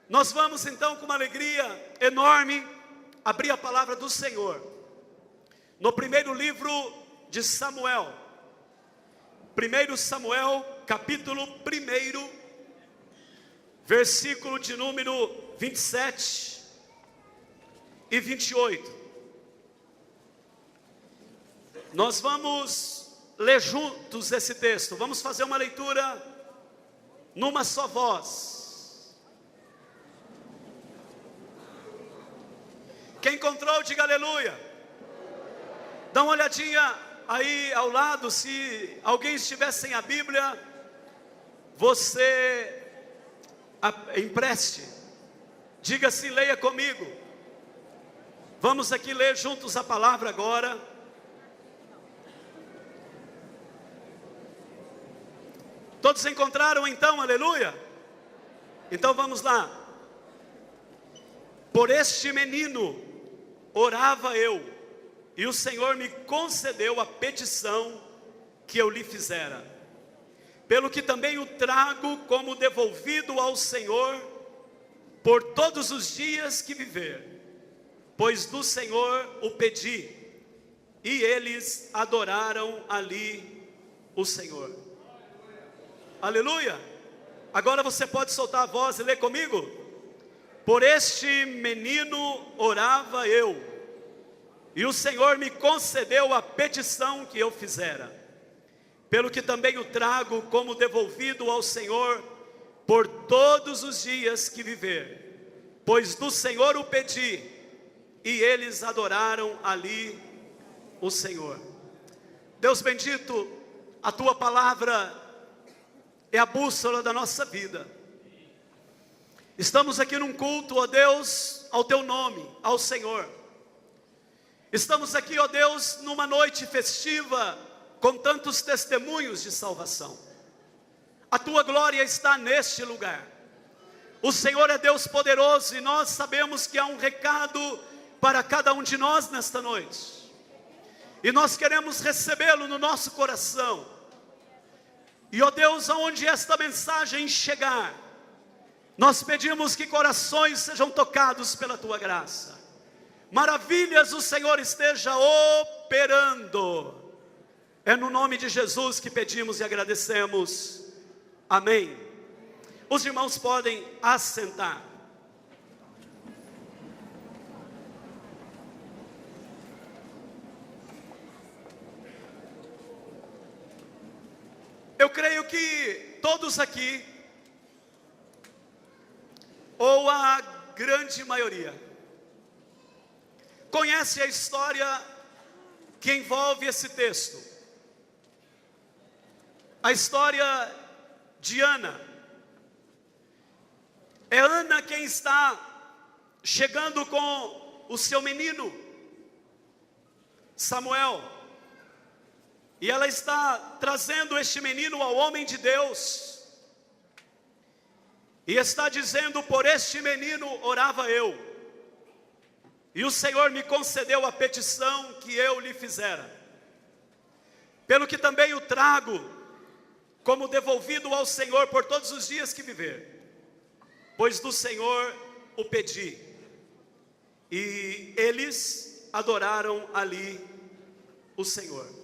Nós vamos então com uma alegria enorme abrir a palavra do Senhor no primeiro livro de Samuel, 1 Samuel, capítulo 1, versículo de número 27 e 28. Nós vamos ler juntos esse texto, vamos fazer uma leitura numa só voz. Quem encontrou, diga aleluia. Dá uma olhadinha aí ao lado, se alguém estiver sem a Bíblia, você empreste. Diga assim, leia comigo. Vamos aqui ler juntos a palavra agora. Todos encontraram então, aleluia? Então vamos lá. Por este menino orava eu, e o Senhor me concedeu a petição que eu lhe fizera. Pelo que também o trago como devolvido ao Senhor por todos os dias que viver, pois do Senhor o pedi, e eles adoraram ali o Senhor. Aleluia! Agora você pode soltar a voz e ler comigo? Por este menino orava eu, e o Senhor me concedeu a petição que eu fizera. Pelo que também o trago como devolvido ao Senhor por todos os dias que viver, pois do Senhor o pedi, e eles adoraram ali o Senhor. Deus bendito, a tua palavra é a bússola da nossa vida. Estamos aqui num culto, ó Deus, ao teu nome, ao Senhor. Estamos aqui, ó Deus, numa noite festiva, com tantos testemunhos de salvação. A tua glória está neste lugar. O Senhor é Deus poderoso, e nós sabemos que há um recado para cada um de nós nesta noite. E nós queremos recebê-lo no nosso coração. E, ó Deus, aonde esta mensagem chegar, nós pedimos que corações sejam tocados pela tua graça. Maravilhas o Senhor esteja operando. É no nome de Jesus que pedimos e agradecemos. Amém. Os irmãos podem assentar. Eu creio que todos aqui, ou a grande maioria, conhece a história que envolve esse texto. A história de Ana. É Ana quem está chegando com o seu menino Samuel, e ela está trazendo este menino ao homem de Deus, e está dizendo: por este menino orava eu, e o Senhor me concedeu a petição que eu lhe fizera. Pelo que também o trago como devolvido ao Senhor por todos os dias que viver, pois do Senhor o pedi, e eles adoraram ali o Senhor.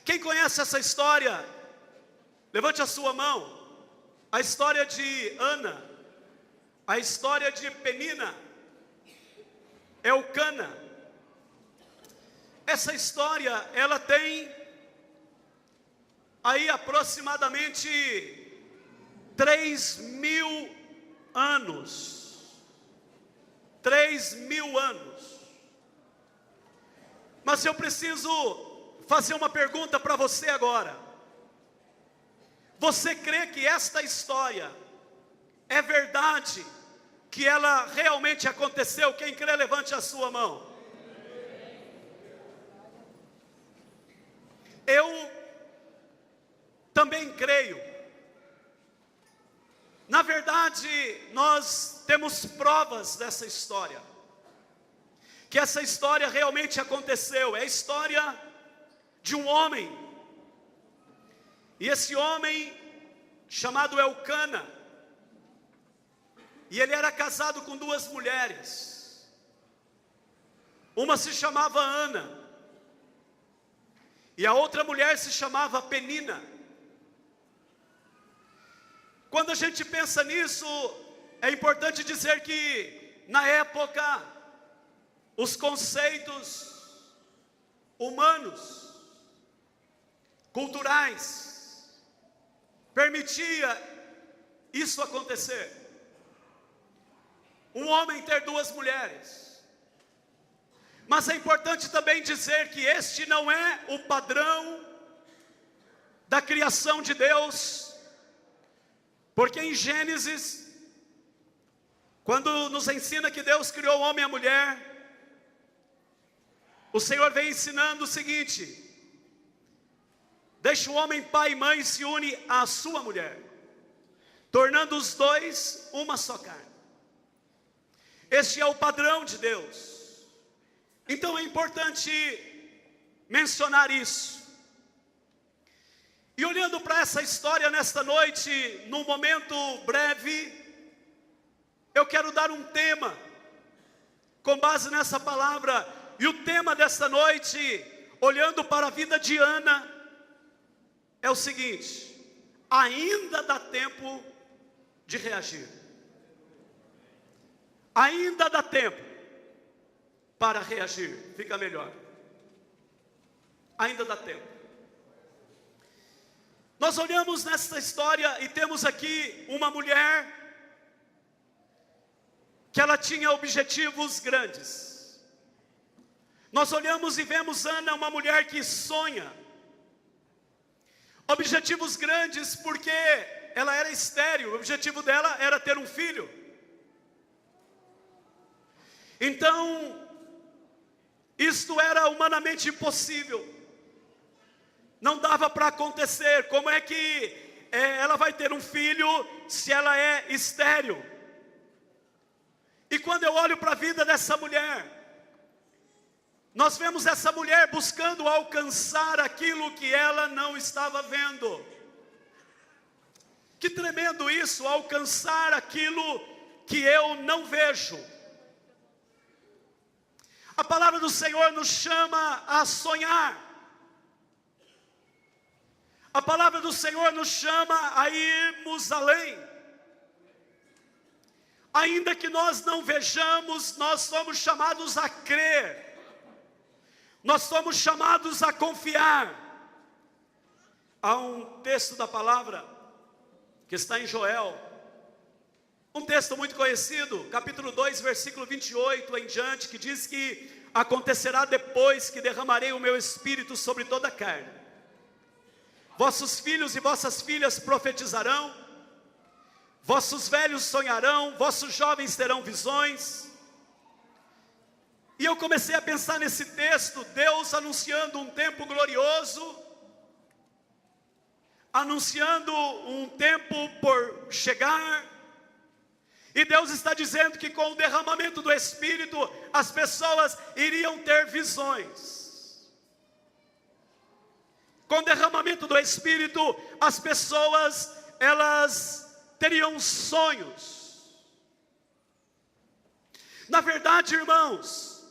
Quem conhece essa história, levante a sua mão. A história de Ana, a história de Penina, Elcana. Essa história, ela tem aí aproximadamente 3.000 anos. 3.000 anos. Mas eu preciso fazer uma pergunta para você agora. Você crê que esta história é verdade, que ela realmente aconteceu? Quem crê, levante a sua mão. Eu também creio. Na verdade, nós temos provas dessa história, que essa história realmente aconteceu. É a história de um homem, e esse homem chamado Elcana, E ele era casado com duas mulheres. Uma se chamava Ana, e a outra mulher se chamava Penina. Quando a gente pensa nisso, é importante dizer que, na época, os conceitos humanos, culturais, permitia isso acontecer. Um homem ter duas mulheres. Mas é importante também dizer que este não é o padrão da criação de Deus, porque em Gênesis, quando nos ensina que Deus criou o homem e a mulher, o Senhor vem ensinando o seguinte: deixa o homem pai e mãe e se une à sua mulher, tornando os dois uma só carne. Este é o padrão de Deus. Então é importante mencionar isso. E olhando para essa história nesta noite, num momento breve, eu quero dar um tema com base nessa palavra. E o tema desta noite, olhando para a vida de Ana, é o seguinte: ainda dá tempo de reagir. Ainda dá tempo para reagir, fica melhor. Ainda dá tempo. Nós olhamos nesta história e temos aqui uma mulher que ela tinha objetivos grandes. Nós olhamos e vemos Ana, uma mulher que sonha. Objetivos grandes porque ela era estéril, o objetivo dela era ter um filho. Então, isto era humanamente impossível. Não dava para acontecer. Como é que ela vai ter um filho se ela é estéril? E quando eu olho para a vida dessa mulher, nós vemos essa mulher buscando alcançar aquilo que ela não estava vendo. Que tremendo isso, alcançar aquilo que eu não vejo. A palavra do Senhor nos chama a sonhar. A palavra do Senhor nos chama a irmos além. Ainda que nós não vejamos, nós somos chamados a crer. Nós somos chamados a confiar. Há um texto da palavra que está em Joel, um texto muito conhecido, capítulo 2, versículo 28 em diante, que diz que acontecerá depois que derramarei o meu espírito sobre toda a carne. Vossos filhos e vossas filhas profetizarão, vossos velhos sonharão, vossos jovens terão visões. E eu comecei a pensar nesse texto, Deus anunciando um tempo glorioso, anunciando um tempo por chegar. E Deus está dizendo que com o derramamento do Espírito, as pessoas iriam ter visões. Com o derramamento do Espírito, as pessoas, elas teriam sonhos. Na verdade, irmãos,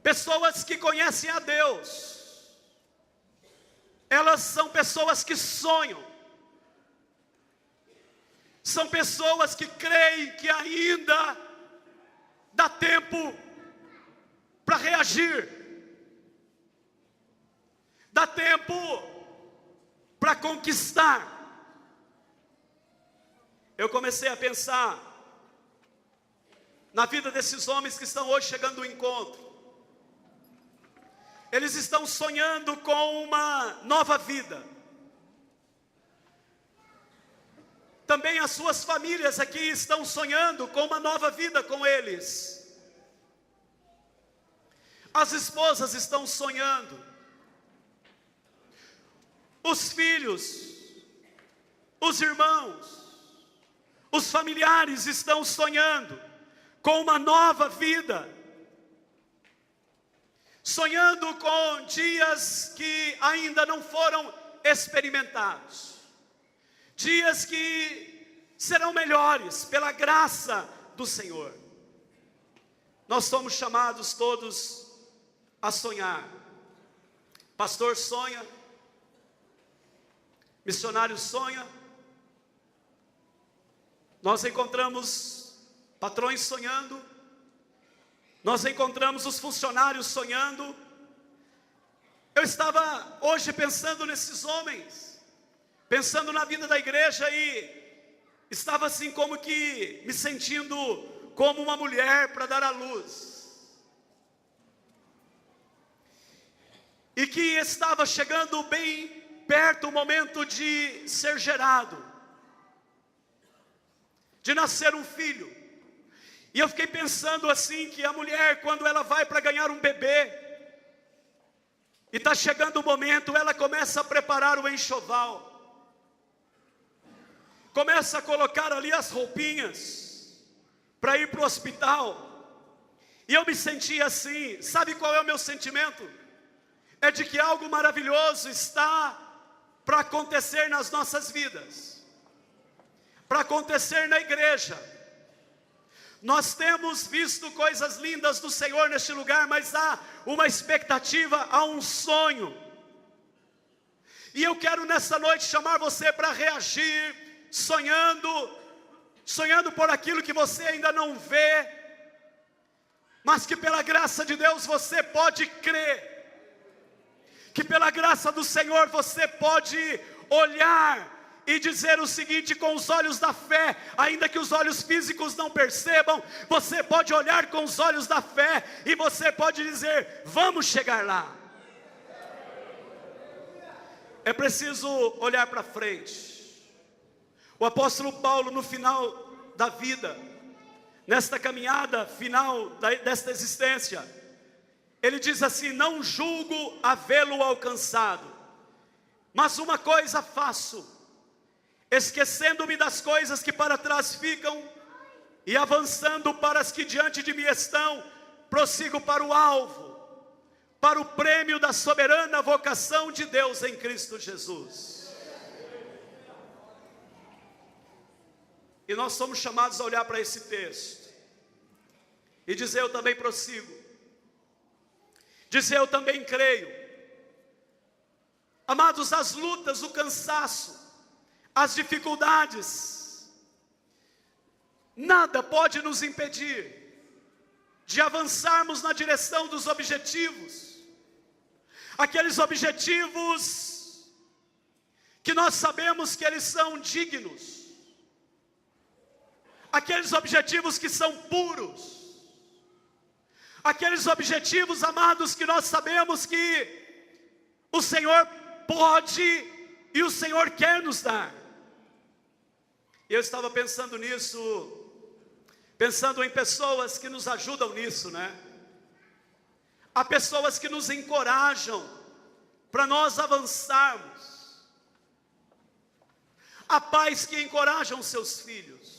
pessoas que conhecem a Deus, elas são pessoas que sonham. São pessoas que creem que ainda dá tempo para reagir. Dá tempo para conquistar. Eu comecei a pensar na vida desses homens que estão hoje chegando ao encontro. Eles estão sonhando com uma nova vida. Também as suas famílias aqui estão sonhando com uma nova vida com eles. As esposas estão sonhando. Os filhos, os irmãos, os familiares estão sonhando com uma nova vida. Sonhando com dias que ainda não foram experimentados. Dias que serão melhores pela graça do Senhor. Nós somos chamados todos a sonhar. Pastor sonha, missionário sonha. Nós encontramos patrões sonhando, nós encontramos os funcionários sonhando. Eu estava hoje pensando nesses homens, pensando na vida da igreja, e estava assim como que me sentindo como uma mulher para dar à luz, e que estava chegando bem perto o momento de ser gerado, de nascer um filho. E eu fiquei pensando assim, que a mulher, quando ela vai para ganhar um bebê, e está chegando o momento, ela começa a preparar o enxoval, começa a colocar ali as roupinhas, para ir para o hospital. E eu me senti assim, sabe qual é o meu sentimento? É de que algo maravilhoso está para acontecer nas nossas vidas, para acontecer na igreja. Nós temos visto coisas lindas do Senhor neste lugar, mas há uma expectativa, há um sonho. E eu quero nessa noite chamar você para reagir, sonhando por aquilo que você ainda não vê, mas que pela graça de Deus você pode crer, que pela graça do Senhor você pode olhar e dizer o seguinte com os olhos da fé, ainda que os olhos físicos não percebam, você pode olhar com os olhos da fé, e você pode dizer, vamos chegar lá. É preciso olhar para frente. O apóstolo Paulo, no final da vida, nesta caminhada final desta existência, ele diz assim: não julgo havê-lo alcançado, mas uma coisa faço, esquecendo-me das coisas que para trás ficam, e avançando para as que diante de mim estão, prossigo para o alvo, para o prêmio da soberana vocação de Deus em Cristo Jesus. E nós somos chamados a olhar para esse texto e dizer: eu também prossigo, dizer: eu também creio. Amados, as lutas, o cansaço, as dificuldades, nada pode nos impedir de avançarmos na direção dos objetivos, aqueles objetivos que nós sabemos que eles são dignos, aqueles objetivos que são puros, aqueles objetivos, amados, que nós sabemos que o Senhor pode e o Senhor quer nos dar. Eu estava pensando nisso, pensando em pessoas que nos ajudam nisso, né? Há pessoas que nos encorajam para nós avançarmos. Há pais que encorajam seus filhos.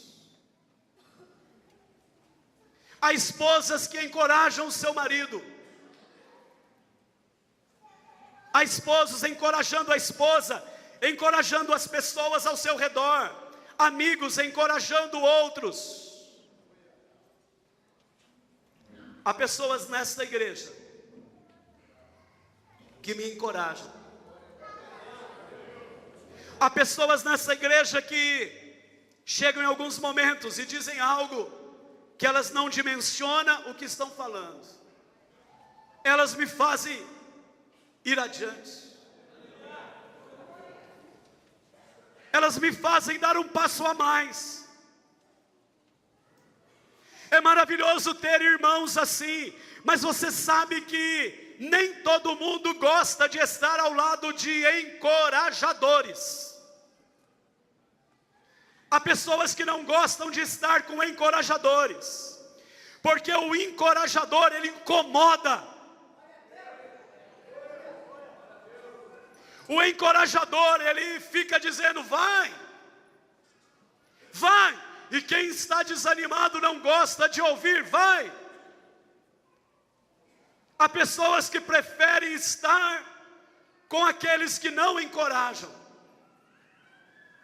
Há esposas que encorajam o seu marido. Há esposos encorajando a esposa, encorajando as pessoas ao seu redor, amigos encorajando outros. Há pessoas nesta igreja que me encorajam. Há pessoas nessa igreja que chegam em alguns momentos e dizem algo que elas não dimensionam o que estão falando. Elas me fazem ir adiante. Elas me fazem dar um passo a mais. É maravilhoso ter irmãos assim, mas você sabe que nem todo mundo gosta de estar ao lado de encorajadores. Há pessoas que não gostam de estar com encorajadores, porque o encorajador, ele incomoda. O encorajador, ele fica dizendo: vai, vai. E quem está desanimado não gosta de ouvir: vai. Há pessoas que preferem estar com aqueles que não encorajam.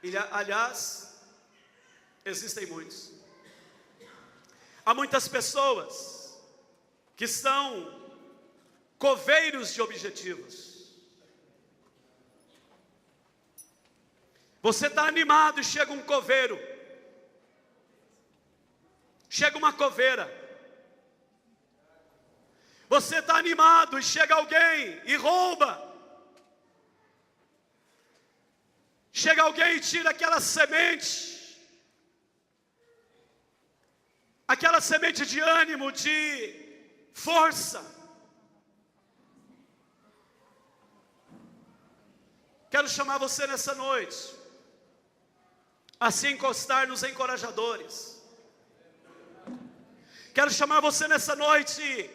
E, aliás, Existem muitos. Há muitas pessoas que são coveiros de objetivos. Você está animado e chega um coveiro, chega uma coveira. Você está animado e chega alguém e rouba. Chega alguém e tira aquela semente de ânimo, de força. Quero chamar você nessa noite a se encostar nos encorajadores. Quero chamar você nessa noite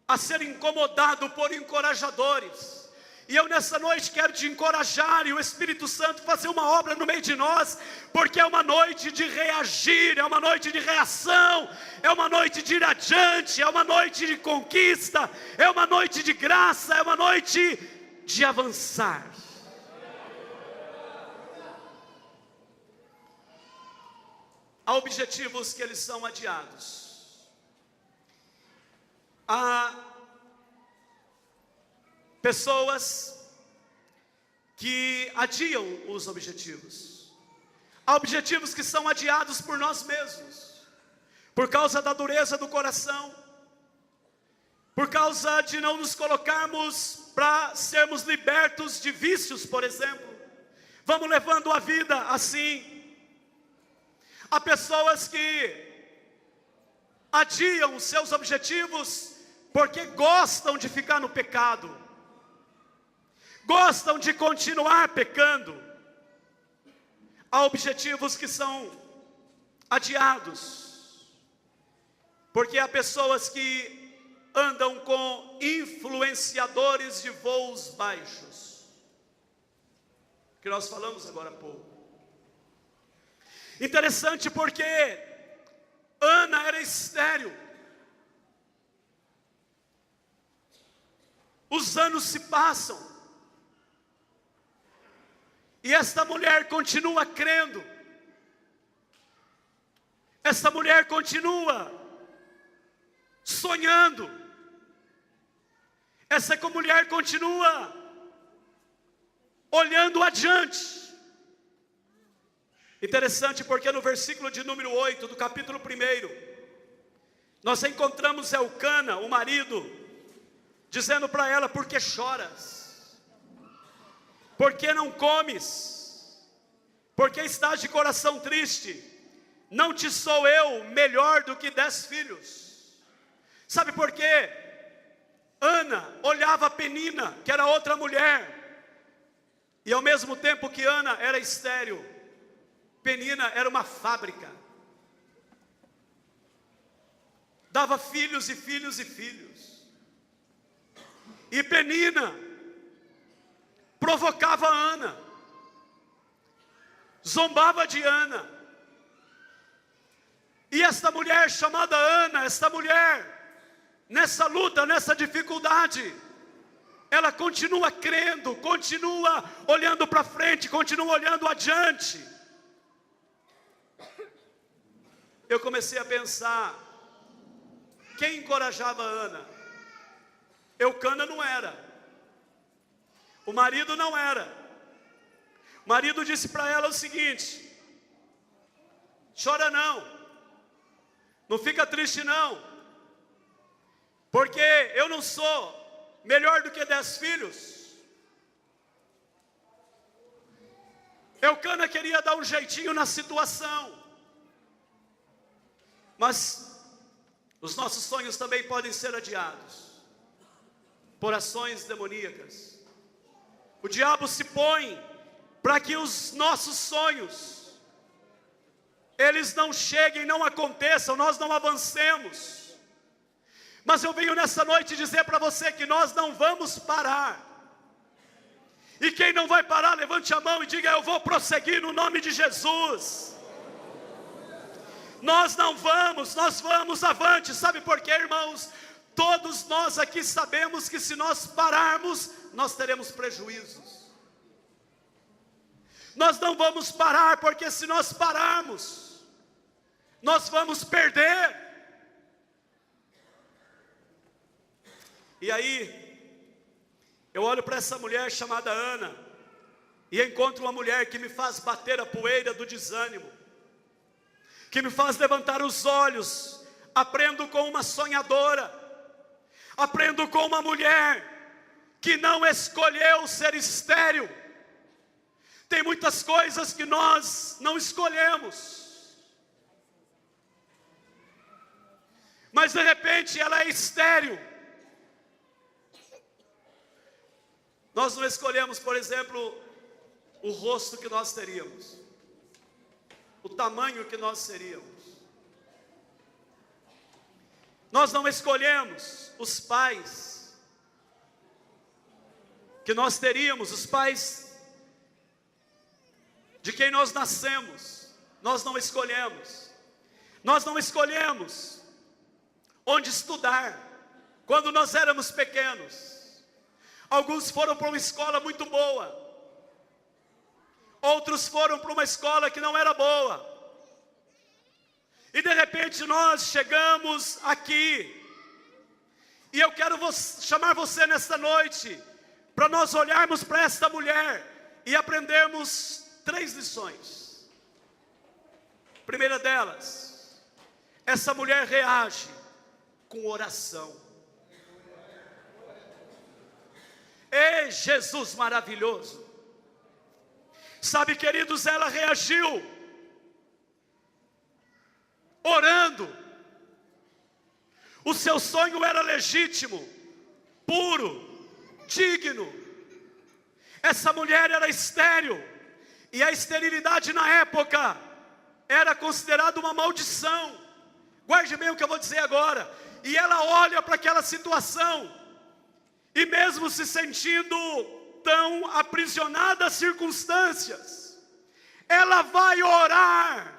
a ser incomodado por encorajadores. E eu nessa noite quero te encorajar e o Espírito Santo fazer uma obra no meio de nós, porque é uma noite de reagir, é uma noite de reação, é uma noite de ir adiante, é uma noite de conquista, é uma noite de graça, é uma noite de avançar. Há objetivos que eles são adiados. Há pessoas que adiam os objetivos. Há objetivos que são adiados por nós mesmos, por causa da dureza do coração, por causa de não nos colocarmos para sermos libertos de vícios, por exemplo. Vamos levando a vida assim. Há pessoas que adiam os seus objetivos porque gostam de ficar no pecado, gostam de continuar pecando. Há objetivos que são adiados porque há pessoas que andam com influenciadores de voos baixos, que nós falamos agora há pouco. Interessante porque Ana era estéril. Os anos se passam e esta mulher continua crendo. Esta mulher continua sonhando. Essa mulher continua olhando adiante. Interessante porque no versículo de número 8 do capítulo 1, nós encontramos Elcana, o marido, dizendo para ela: por que choras? Por que não comes? Por que estás de coração triste? Não te sou eu melhor do que 10 filhos? Sabe por quê? Ana olhava a Penina, que era outra mulher, e ao mesmo tempo que Ana era estéril, Penina era uma fábrica, dava filhos e filhos e filhos. E Penina provocava Ana, zombava de Ana. E esta mulher chamada Ana, esta mulher, nessa luta, nessa dificuldade, ela continua crendo, continua olhando para frente, continua olhando adiante. Eu comecei a pensar, quem encorajava Ana? Elcana não era, o marido não era. O marido disse para ela o seguinte: chora não, não fica triste não, porque eu não sou melhor do que 10 filhos. Elcana queria dar um jeitinho na situação. Mas os nossos sonhos também podem ser adiados por ações demoníacas. O diabo se põe para que os nossos sonhos, eles não cheguem, não aconteçam, nós não avancemos. Mas eu venho nessa noite dizer para você que nós não vamos parar. E quem não vai parar, levante a mão e diga: eu vou prosseguir no nome de Jesus. Nós não vamos, nós vamos avante. Sabe por quê, irmãos? Todos nós aqui sabemos que se nós pararmos, nós teremos prejuízos. Nós não vamos parar, porque se nós pararmos, nós vamos perder. E aí, eu olho para essa mulher chamada Ana, e encontro uma mulher que me faz bater a poeira do desânimo, que me faz levantar os olhos. Aprendo com uma sonhadora, aprendo com uma mulher que não escolheu ser estéril. Tem muitas coisas que nós não escolhemos, mas de repente ela é estéril. Nós não escolhemos, por exemplo, o rosto que nós teríamos, o tamanho que nós seríamos. Nós não escolhemos os pais que nós teríamos, os pais de quem nós nascemos. Nós não escolhemos. Nós não escolhemos onde estudar quando nós éramos pequenos. Alguns foram para uma escola muito boa, outros foram para uma escola que não era boa. E de repente nós chegamos aqui, e eu quero chamar você nesta noite, para nós olharmos para esta mulher, e aprendermos 3 lições. Primeira delas, essa mulher reage com oração. Ei, Jesus maravilhoso! Sabe, queridos, ela reagiu orando. O seu sonho era legítimo, puro, digno. Essa mulher era estéril, e a esterilidade na época era considerada uma maldição. Guarde bem o que eu vou dizer agora. E ela olha para aquela situação, e mesmo se sentindo tão aprisionada às circunstâncias, ela vai orar.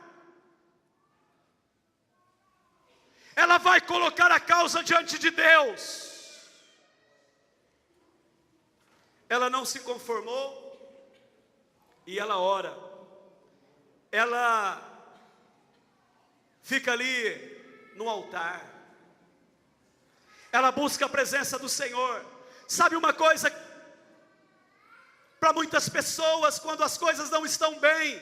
Ela vai colocar a causa diante de Deus. Ela não se conformou, e ela ora. Ela fica ali no altar. Ela busca a presença do Senhor. Sabe uma coisa? Para muitas pessoas, quando as coisas não estão bem,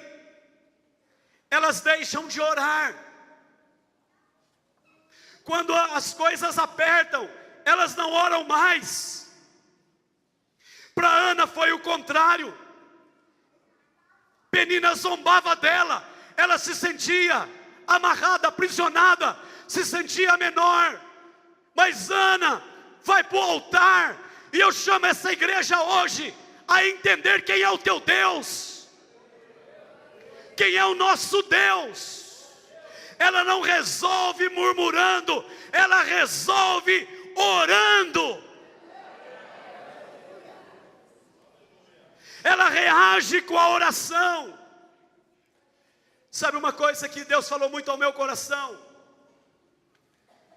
elas deixam de orar. Quando as coisas apertam, elas não oram mais. Para Ana foi o contrário. Penina zombava dela, ela se sentia amarrada, aprisionada, se sentia menor. Mas Ana vai para o altar, e eu chamo essa igreja hoje a entender quem é o teu Deus, quem é o nosso Deus. Ela não resolve murmurando, ela resolve orando. Ela reage com a oração. Sabe uma coisa que Deus falou muito ao meu coração?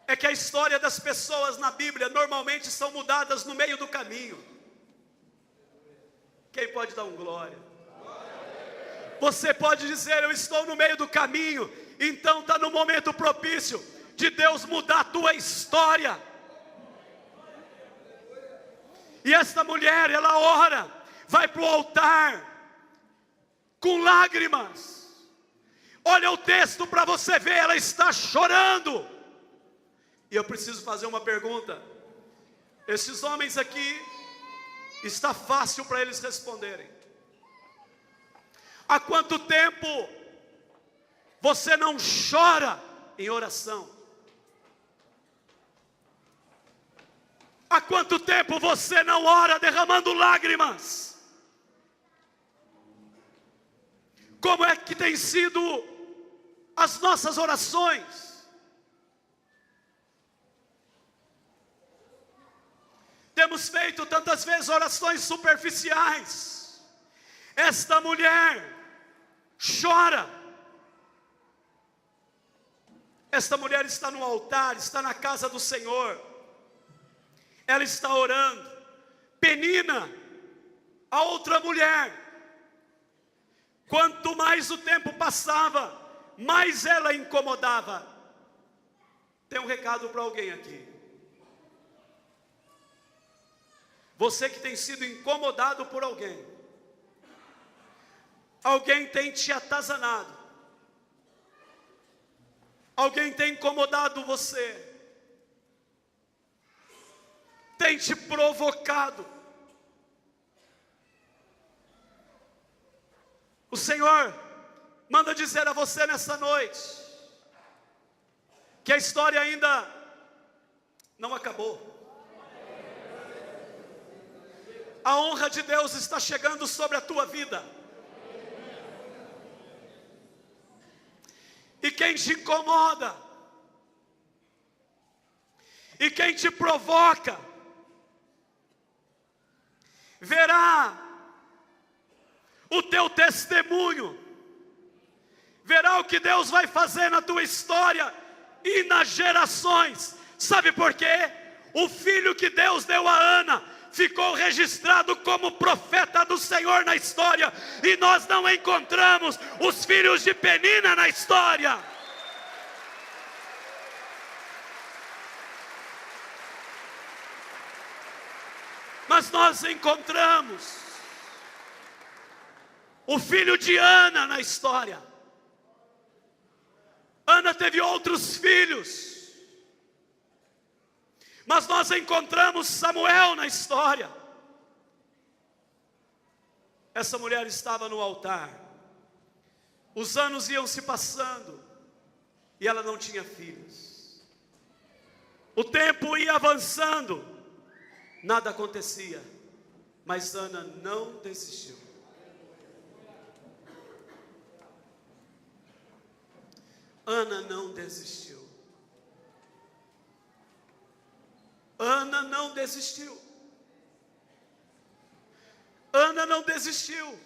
É que a história das pessoas na Bíblia normalmente são mudadas no meio do caminho. Quem pode dar um glória? Você pode dizer: eu estou no meio do caminho. Então está no momento propício de Deus mudar a tua história. E esta mulher, ela ora, vai para o altar com lágrimas. Olha o texto para você ver, ela está chorando. E eu preciso fazer uma pergunta. Esses homens aqui, está fácil para eles responderem. Há quanto tempo você não chora em oração? Há quanto tempo você não ora derramando lágrimas? Como é que tem sido as nossas orações? Temos feito tantas vezes orações superficiais. Esta mulher chora. Esta mulher está no altar, está na casa do Senhor. Ela está orando. Penina, a outra mulher, Quanto mais o tempo passava, mais ela incomodava. Tem um recado para alguém aqui. Você que tem sido incomodado por alguém. Alguém tem te atazanado. Alguém tem incomodado você. Tem te provocado. O Senhor manda dizer a você nessa noite que a história ainda não acabou. A honra de Deus está chegando sobre a tua vida. E quem te incomoda, e quem te provoca, verá o teu testemunho, verá o que Deus vai fazer na tua história e nas gerações. Sabe por quê? O filho que Deus deu a Ana ficou registrado como profeta do Senhor na história, e nós não encontramos os filhos de Penina na história. Mas nós encontramos o filho de Ana na história. Ana teve outros filhos, mas nós encontramos Samuel na história. Essa mulher estava no altar. Os anos iam se passando e ela não tinha filhos. O tempo ia avançando, nada acontecia, mas Ana não desistiu. Ana não desistiu. Ana não desistiu. Ana não desistiu.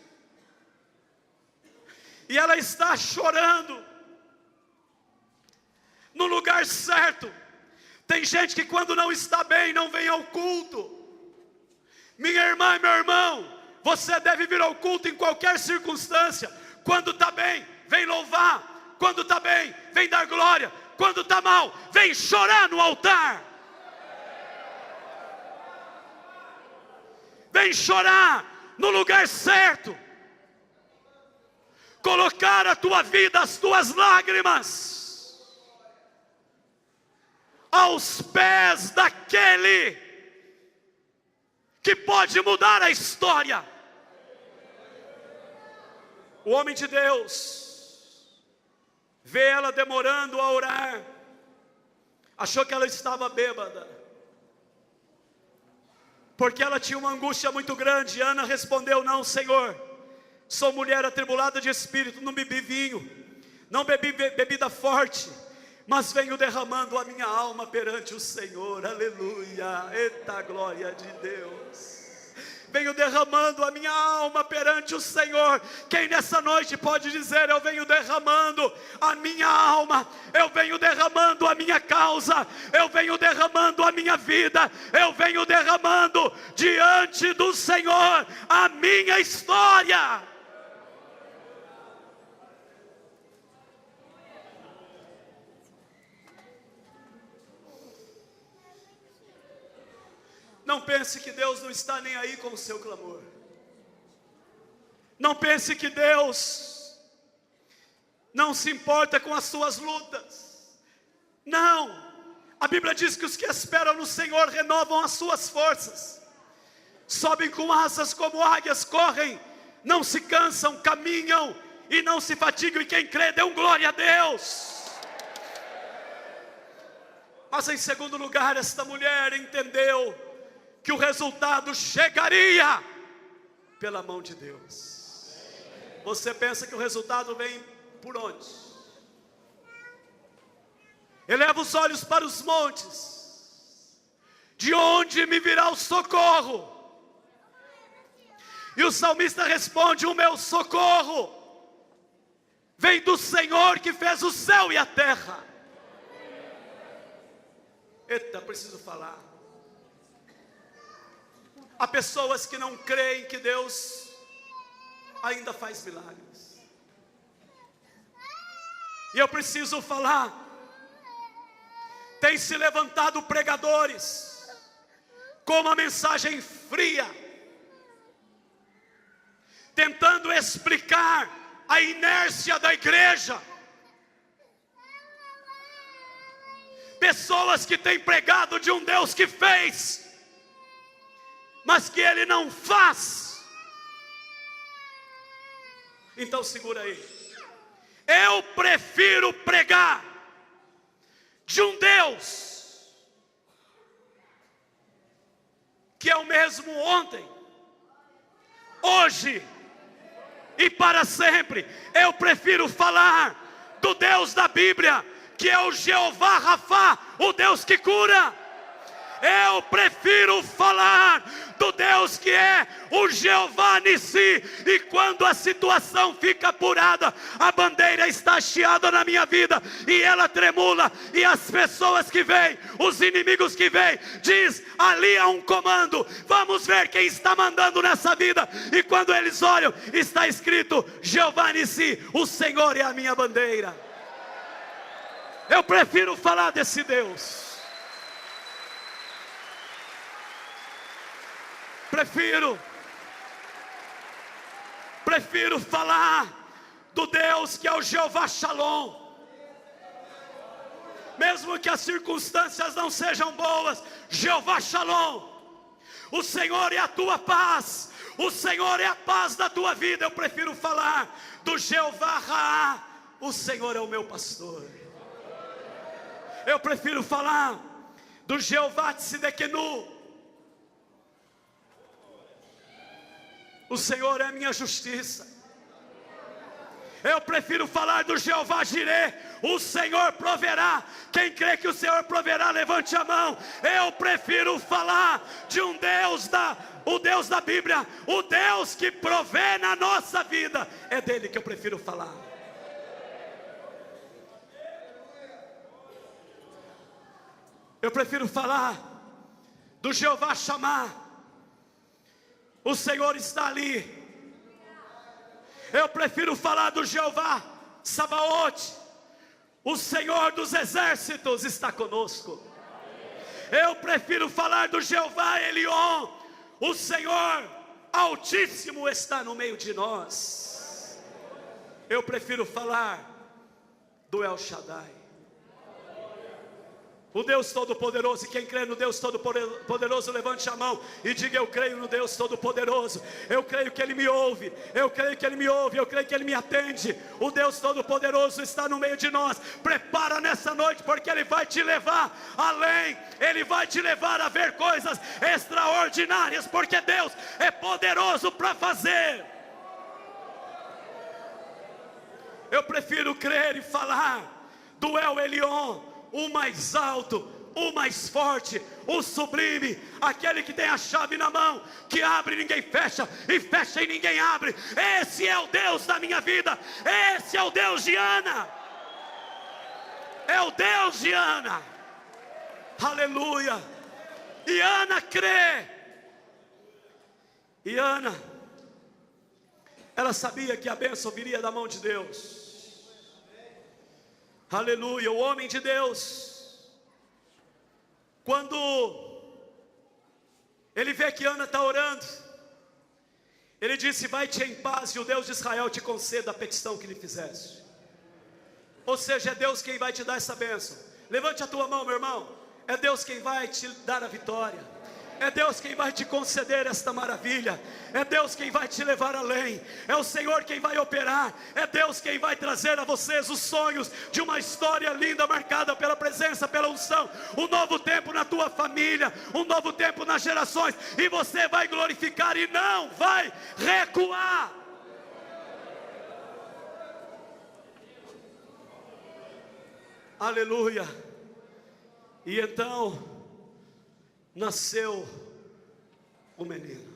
E ela está chorando no lugar certo. Tem gente que quando não está bem não vem ao culto. Minha irmã e meu irmão, você deve vir ao culto em qualquer circunstância. Quando está bem, vem louvar. Quando está bem, vem dar glória. Quando está mal, vem chorar no altar. Vem chorar no lugar certo. Colocar a tua vida, as tuas lágrimas, aos pés daquele que pode mudar a história. O homem de Deus vê ela demorando a orar, achou que ela estava bêbada, porque ela tinha uma angústia muito grande. Ana respondeu: não, Senhor, sou mulher atribulada de espírito, não bebi vinho, não bebi bebida forte, mas venho derramando a minha alma perante o Senhor. Aleluia, eita glória de Deus. Venho derramando a minha alma perante o Senhor. Quem nessa noite pode dizer: eu venho derramando a minha alma, eu venho derramando a minha causa, eu venho derramando a minha vida, eu venho derramando diante do Senhor a minha história. Não pense que Deus não está nem aí com o seu clamor. Não pense que Deus não se importa com as suas lutas. Não. A Bíblia diz que os que esperam no Senhor renovam as suas forças. Sobem com asas como águias, correm, não se cansam, caminham e não se fatigam. E quem crê, dê um glória a Deus. Mas em segundo lugar, esta mulher entendeu que o resultado chegaria pela mão de Deus. Você pensa que o resultado vem por onde? Eleva os olhos para os montes. De onde me virá o socorro? E o salmista responde: o meu socorro vem do Senhor que fez o céu e a terra. Eita, preciso falar. Há pessoas que não creem que Deus ainda faz milagres. E eu preciso falar, tem se levantado pregadores com uma mensagem fria, tentando explicar a inércia da igreja. Pessoas que têm pregado de um Deus que fez, mas que Ele não faz. Então segura aí. Eu prefiro pregar de um Deus que é o mesmo ontem, hoje e para sempre. Eu prefiro falar do Deus da Bíblia, que é o Jeová Rafá, o Deus que cura. Eu prefiro falar do Deus que é o Jeová Nissi. E quando a situação fica apurada, a bandeira está hasteada na minha vida e ela tremula, e as pessoas que vêm, os inimigos que vêm, diz: ali há um comando, vamos ver quem está mandando nessa vida. E quando eles olham, está escrito Jeová Nissi, o Senhor é a minha bandeira. Eu prefiro falar desse Deus. Prefiro falar do Deus que é o Jeová Shalom. Mesmo que as circunstâncias não sejam boas, Jeová Shalom, o Senhor é a tua paz, o Senhor é a paz da tua vida. Eu prefiro falar do Jeová Raá, o Senhor é o meu pastor. Eu prefiro falar do Jeová Tsidekenu, o Senhor é a minha justiça. Eu prefiro falar do Jeová Jireh, o Senhor proverá. Quem crê que o Senhor proverá, levante a mão. Eu prefiro falar de um Deus o Deus da Bíblia, o Deus que provê na nossa vida. É dele que eu prefiro falar. Eu prefiro falar do Jeová Shammah, o Senhor está ali. Eu prefiro falar do Jeová Sabaote, o Senhor dos exércitos está conosco. Eu prefiro falar do Jeová Elion, o Senhor Altíssimo está no meio de nós. Eu prefiro falar do El Shaddai, o Deus Todo-Poderoso. E quem crê no Deus Todo-Poderoso, levante a mão e diga: eu creio no Deus Todo-Poderoso. Eu creio que Ele me ouve, eu creio que Ele me ouve, eu creio que Ele me atende. O Deus Todo-Poderoso está no meio de nós. Prepara nessa noite, porque Ele vai te levar além. Ele vai te levar a ver coisas extraordinárias, porque Deus é poderoso para fazer. Eu prefiro crer e falar do El Elyon, o mais alto, o mais forte, o sublime, aquele que tem a chave na mão, que abre e ninguém fecha, e fecha e ninguém abre. Esse é o Deus da minha vida. Esse é o Deus de Ana. É o Deus de Ana. Aleluia. E Ana crê. E Ana, ela sabia que a bênção viria da mão de Deus. Aleluia. O homem de Deus, quando ele vê que Ana está orando, ele disse: vai-te em paz e o Deus de Israel te conceda a petição que lhe fizeste. Ou seja, é Deus quem vai te dar essa bênção. Levante a tua mão, meu irmão. É Deus quem vai te dar a vitória. É Deus quem vai te conceder esta maravilha. É Deus quem vai te levar além. É o Senhor quem vai operar. É Deus quem vai trazer a vocês os sonhos de uma história linda, marcada pela presença, pela unção. Um novo tempo na tua família, um novo tempo nas gerações. E você vai glorificar e não vai recuar. Aleluia. E então nasceu o menino.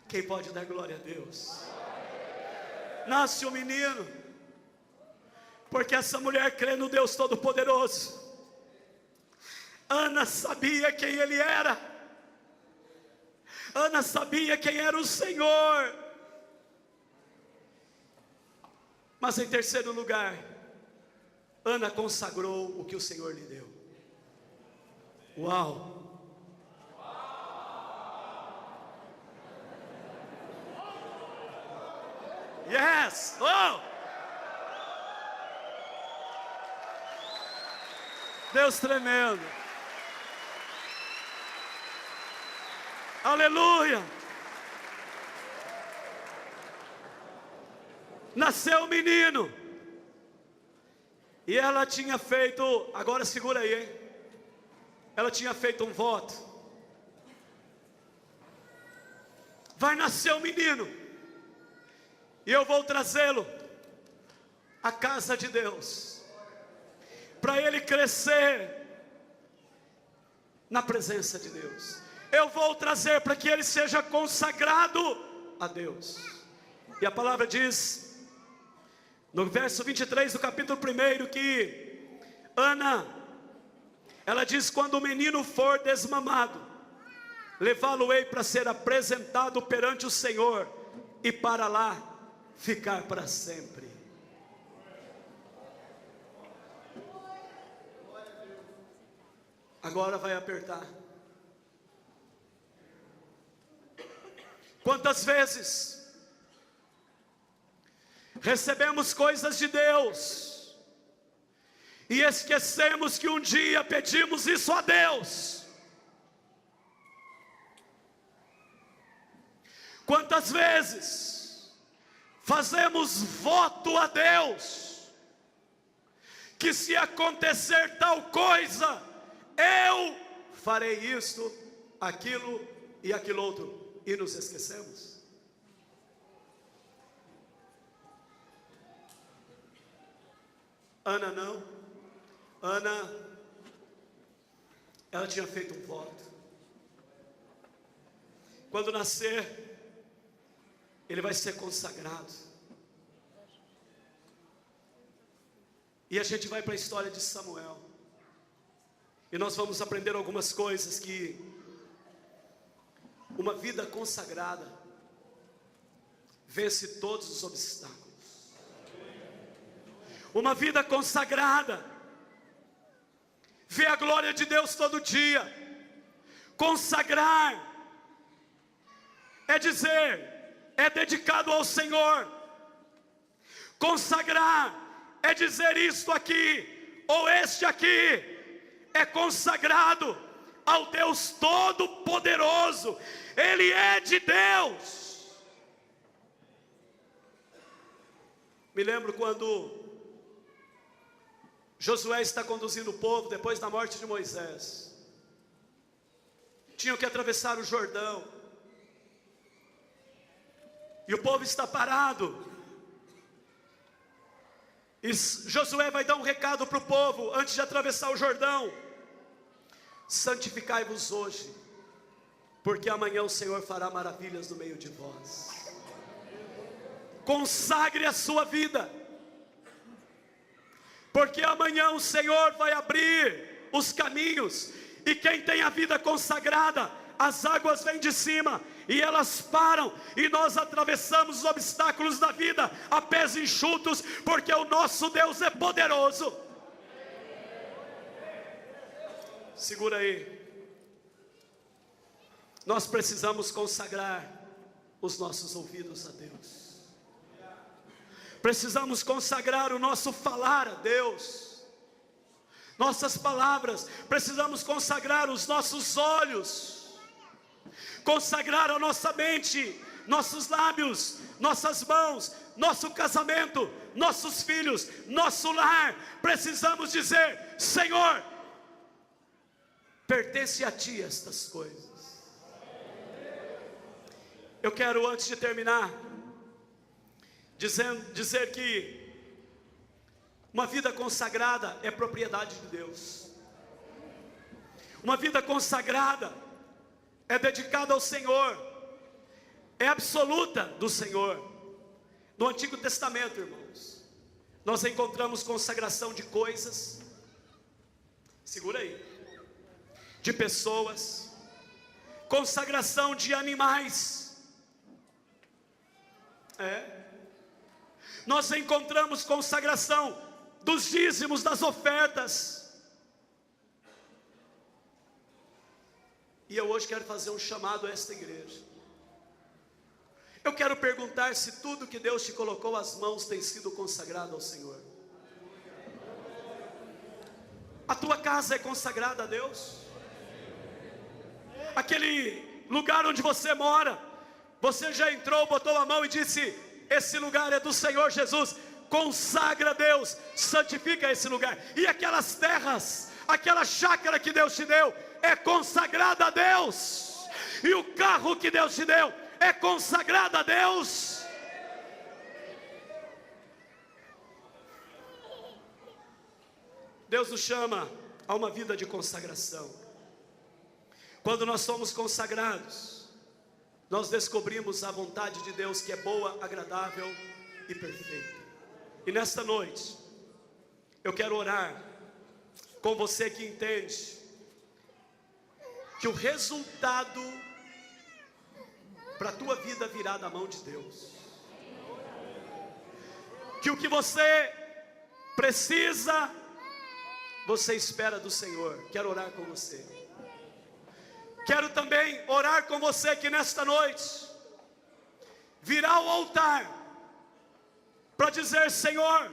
Quem pode dar glória a Deus? Nasce o menino, porque essa mulher crê no Deus Todo-Poderoso. Ana sabia quem Ele era. Ana sabia quem era o Senhor. Mas em terceiro lugar, Ana consagrou o que o Senhor lhe deu. Uau! Yes! Oh! Deus tremendo. Aleluia. Nasceu o menino. E ela tinha feito, agora segura aí, hein? Ela tinha feito um voto. Vai nascer o menino. E eu vou trazê-lo à casa de Deus, para ele crescer na presença de Deus. Eu vou trazer para que ele seja consagrado a Deus. E a palavra diz, no verso 23 do capítulo 1, que Ana, ela diz: quando o menino for desmamado, levá-lo-ei para ser apresentado perante o Senhor, e para lá ficar para sempre. Agora vai apertar. Quantas vezes recebemos coisas de Deus e esquecemos que um dia pedimos isso a Deus? Quantas vezes fazemos voto a Deus, que se acontecer tal coisa, eu farei isto, aquilo e aquilo outro, e nos esquecemos? Ana não. Ana, ela tinha feito um voto. Quando nascer, ele vai ser consagrado. E a gente vai para a história de Samuel. E nós vamos aprender algumas coisas que uma vida consagrada vence todos os obstáculos. Uma vida consagrada vê a glória de Deus todo dia. Consagrar é dizer, é dedicado ao Senhor. Consagrar é dizer isto aqui, ou este aqui, é consagrado ao Deus Todo-Poderoso. Ele é de Deus. Me lembro quando Josué está conduzindo o povo depois da morte de Moisés. Tinham que atravessar o Jordão. E o povo está parado. E Josué vai dar um recado para o povo antes de atravessar o Jordão: santificai-vos hoje, porque amanhã o Senhor fará maravilhas no meio de vós. Consagre a sua vida, porque amanhã o Senhor vai abrir os caminhos. E quem tem a vida consagrada, as águas vêm de cima e elas param, e nós atravessamos os obstáculos da vida a pés enxutos, porque o nosso Deus é poderoso. Segura aí. Nós precisamos consagrar os nossos ouvidos a Deus. Precisamos consagrar o nosso falar a Deus, nossas palavras. Precisamos consagrar os nossos olhos, consagrar a nossa mente, nossos lábios, nossas mãos, nosso casamento, nossos filhos, nosso lar. Precisamos dizer: Senhor, pertence a Ti estas coisas. Eu quero, antes de terminar, dizer que uma vida consagrada é propriedade de Deus. Uma vida consagrada é dedicada ao Senhor, é absoluta do Senhor. No Antigo Testamento, irmãos, nós encontramos consagração de coisas, segura aí, de pessoas, consagração de animais. Nós encontramos consagração dos dízimos, das ofertas. E eu hoje quero fazer um chamado a esta igreja. Eu quero perguntar se tudo que Deus te colocou às mãos tem sido consagrado ao Senhor. A tua casa é consagrada a Deus? Aquele lugar onde você mora, você já entrou, botou a mão e disse: esse lugar é do Senhor Jesus. Consagra a Deus, santifica esse lugar. E aquelas terras, aquela chácara que Deus te deu, é consagrada a Deus. E o carro que Deus te deu é consagrado a Deus. Deus nos chama a uma vida de consagração. Quando nós somos consagrados, nós descobrimos a vontade de Deus, que é boa, agradável e perfeita. E nesta noite, eu quero orar com você que entende que o resultado para a tua vida virá da mão de Deus. Que o que você precisa, você espera do Senhor. Quero orar com você. Quero também orar com você que nesta noite virá ao altar para dizer: Senhor,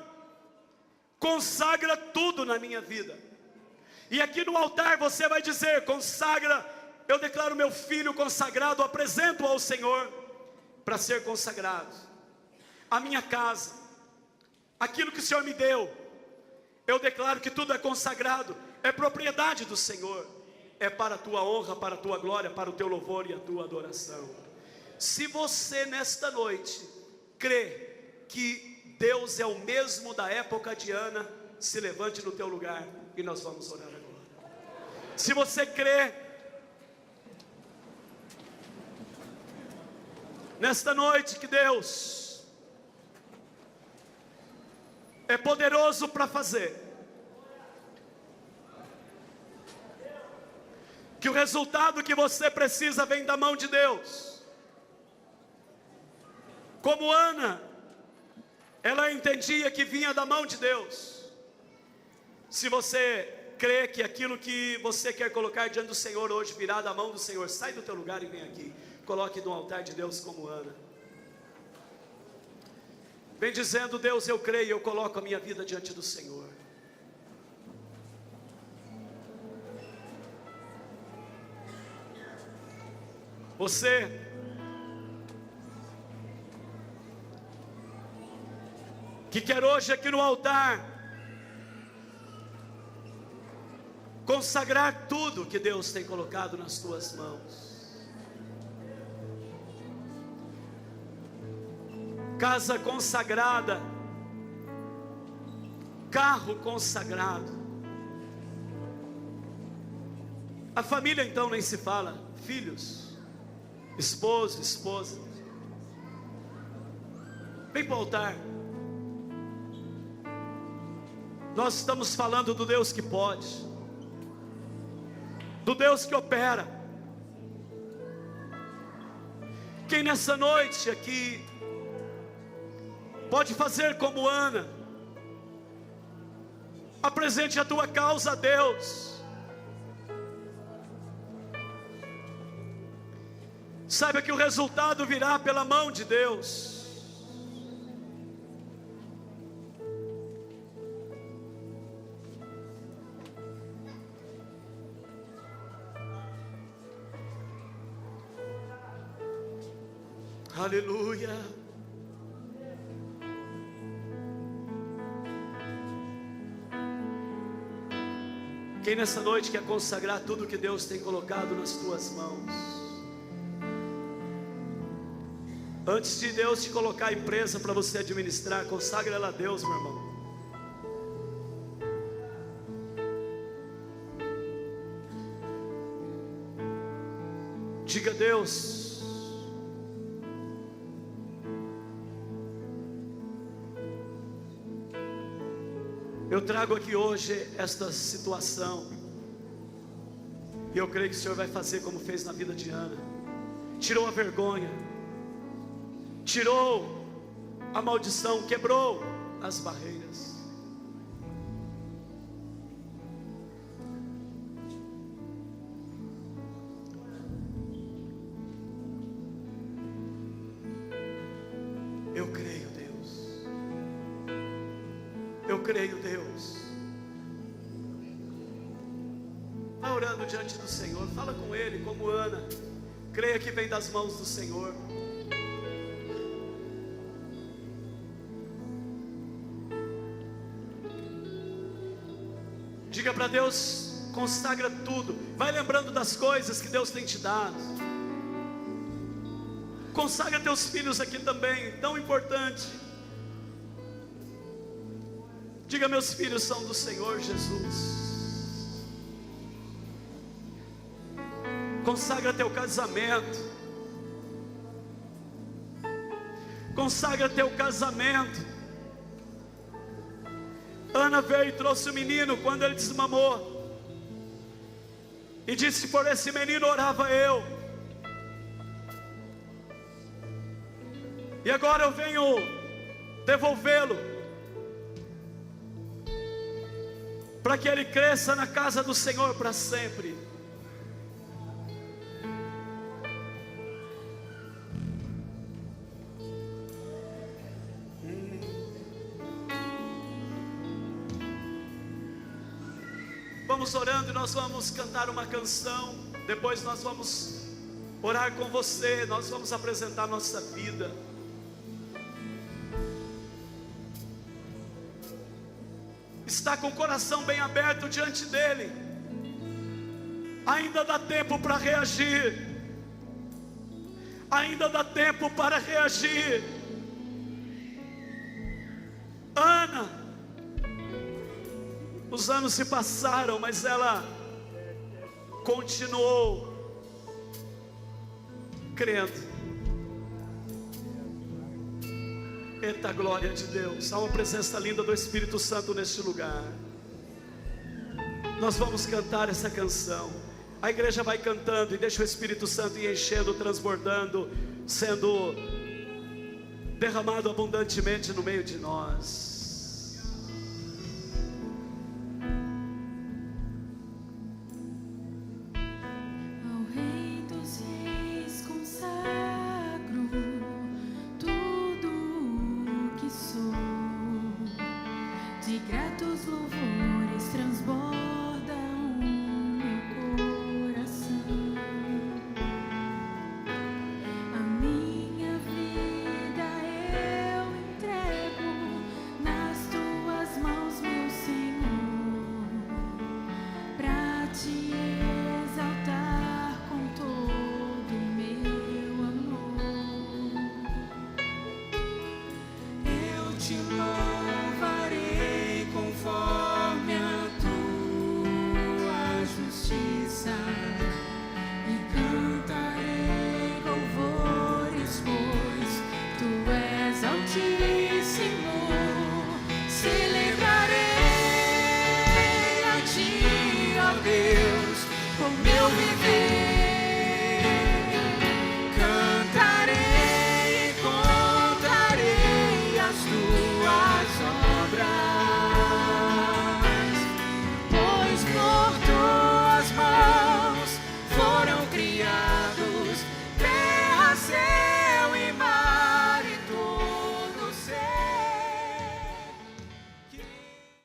consagra tudo na minha vida. E aqui no altar você vai dizer: consagra, eu declaro meu filho consagrado, apresento ao Senhor para ser consagrado. A minha casa, aquilo que o Senhor me deu, eu declaro que tudo é consagrado, é propriedade do Senhor, é para a tua honra, para a tua glória, para o teu louvor e a tua adoração. Se você nesta noite crê que Deus é o mesmo da época de Ana, se levante no teu lugar e nós vamos orar agora. Se você crê nesta noite que Deus é poderoso para fazer, que o resultado que você precisa vem da mão de Deus, como Ana, ela entendia que vinha da mão de Deus. Se você crê que aquilo que você quer colocar diante do Senhor hoje virá da mão do Senhor, sai do teu lugar e vem aqui, coloque no altar de Deus como Ana. Vem dizendo: Deus, eu creio, eu coloco a minha vida diante do Senhor. Você que quer hoje aqui no altar consagrar tudo que Deus tem colocado nas tuas mãos. Casa consagrada, carro consagrado. A família então nem se fala, filhos, esposo, esposa. Vem para o altar. Nós estamos falando do Deus que pode, do Deus que opera. Quem nessa noite aqui pode fazer como Ana, apresente a tua causa a Deus. Saiba que o resultado virá pela mão de Deus. Aleluia. Quem nessa noite quer consagrar tudo que Deus tem colocado nas tuas mãos? Antes de Deus te colocar a empresa para você administrar, consagra ela a Deus, meu irmão. Diga a Deus: eu trago aqui hoje esta situação, e eu creio que o Senhor vai fazer como fez na vida de Ana. Tirou a vergonha, tirou a maldição, quebrou as barreiras. creio, Deus. Vai orando diante do Senhor, fala com Ele como Ana. Creia que vem das mãos do Senhor. Diga para Deus, consagra tudo. Vai lembrando das coisas que Deus tem te dado. Consagra teus filhos aqui também, tão importante. Diga: meus filhos são do Senhor Jesus. Consagra teu casamento. Consagra teu casamento. Ana veio e trouxe o menino quando ele desmamou. E disse: por esse menino orava eu. E agora eu venho devolvê-lo, para que ele cresça na casa do Senhor para sempre. Vamos orando e nós vamos cantar uma canção. Depois nós vamos orar com você. Nós vamos apresentar nossa vida. Está com o coração bem aberto diante dele. Ainda dá tempo para reagir. Ainda dá tempo para reagir. Ana, os anos se passaram, mas ela continuou crendo. Eita glória de Deus, há uma presença linda do Espírito Santo neste lugar. Nós vamos cantar essa canção. A igreja vai cantando e deixa o Espírito Santo ir enchendo, transbordando, sendo derramado abundantemente no meio de nós. Celebrarei a ti, ó Deus, com meu viver.